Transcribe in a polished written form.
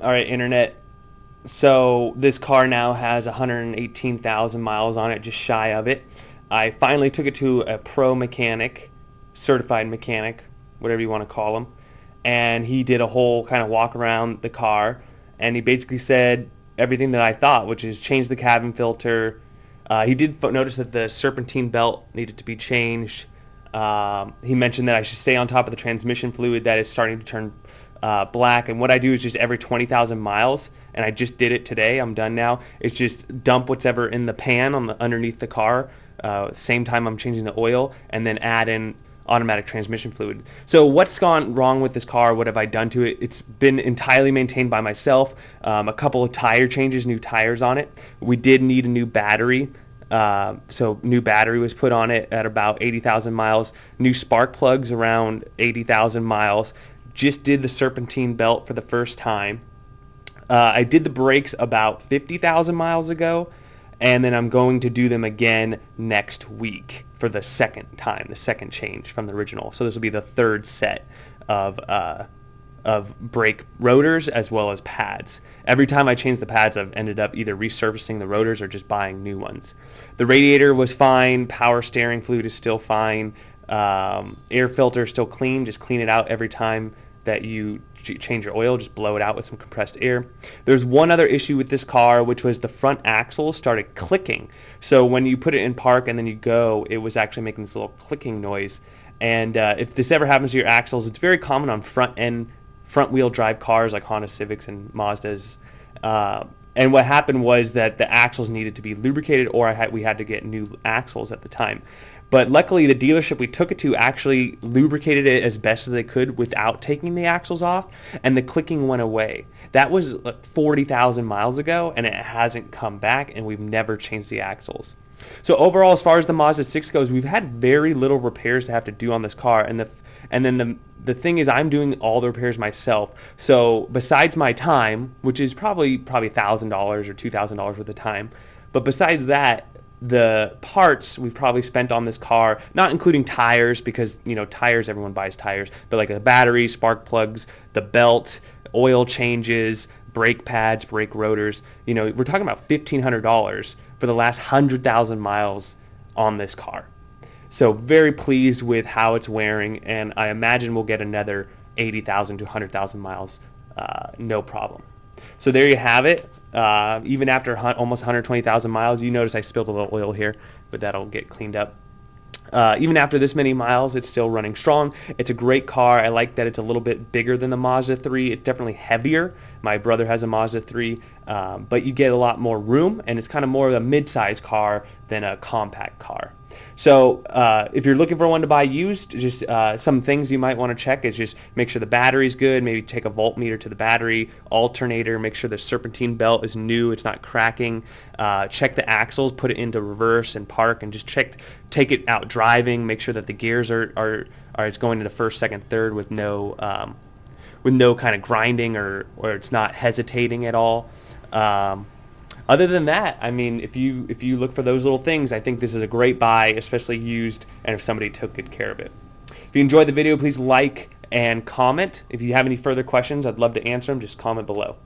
All right, internet. So this car now has 118,000 miles on it, just shy of it. I finally took it to a pro mechanic, certified mechanic, whatever you want to call him, and he did a whole kind of walk around the car, and he basically said everything that I thought, which is change the cabin filter. He did notice that the serpentine belt needed to be changed. He mentioned that I should stay on top of the transmission fluid that is starting to turn black. And what I do is just every 20,000 miles, and I just did it today. I'm done now. It's just dump whatever in the pan on the underneath the car. Same time I'm changing the oil, and then add in automatic transmission fluid. So what's gone wrong with this car? What have I done to it? It's been entirely maintained by myself. A couple of tire changes, new tires on it. We did need a new battery. So new battery was put on it at about 80,000 miles. New spark plugs around 80,000 miles. Just did the serpentine belt for the first time. I did the brakes about 50,000 miles ago, and then I'm going to do them again next week for the second time, the second change from the original. So this will be the third set of brake rotors as well as pads. Every time I change the pads, I've ended up either resurfacing the rotors or just buying new ones. The radiator was fine. Power steering fluid is still fine. Air filter is still clean. Just clean it out every time that you change your oil. Just blow it out with some compressed air. There's one other issue with this car, which was the front axle started clicking. So when you put it in park and then you go, it was actually making this little clicking noise. And if this ever happens to your axles, it's very common on front wheel drive cars like Honda Civics and Mazdas. And what happened was that the axles needed to be lubricated, or we had to get new axles at the time. But luckily, the dealership we took it to actually lubricated it as best as they could without taking the axles off, and the clicking went away. That was 40,000 miles ago, and it hasn't come back, and we've never changed the axles. So overall, as far as the Mazda 6 goes, we've had very little repairs to have to do on this car, and then the thing is, I'm doing all the repairs myself. So besides my time, which is probably $1,000 or $2,000 worth of time, but besides that, the parts we've probably spent on this car, not including tires, because tires, everyone buys tires, but like the battery, spark plugs, the belt, oil changes, brake pads, brake rotors, we're talking about $1,500 for the last 100,000 miles on this car. So very pleased with how it's wearing, and I imagine we'll get another 80,000 to 100,000 miles, no problem. So there you have it. Even after almost 120,000 miles, you notice I spilled a little oil here, but that'll get cleaned up. Even after this many miles, it's still running strong. It's a great car. I like that it's a little bit bigger than the Mazda 3. It's definitely heavier. My brother has a Mazda 3, but you get a lot more room, and it's kind of more of a mid-size car than a compact car. So if you're looking for one to buy used, just some things you might want to check is just make sure the battery's good, maybe take a voltmeter to the battery, alternator, make sure the serpentine belt is new, it's not cracking, check the axles, put it into reverse and park, and just take it out driving, make sure that the gears are it's going into first, second, third with no kind of grinding or it's not hesitating at all. Other than that, I mean, if you look for those little things, I think this is a great buy, especially used, and if somebody took good care of it. If you enjoyed the video, please like and comment. If you have any further questions, I'd love to answer them. Just comment below.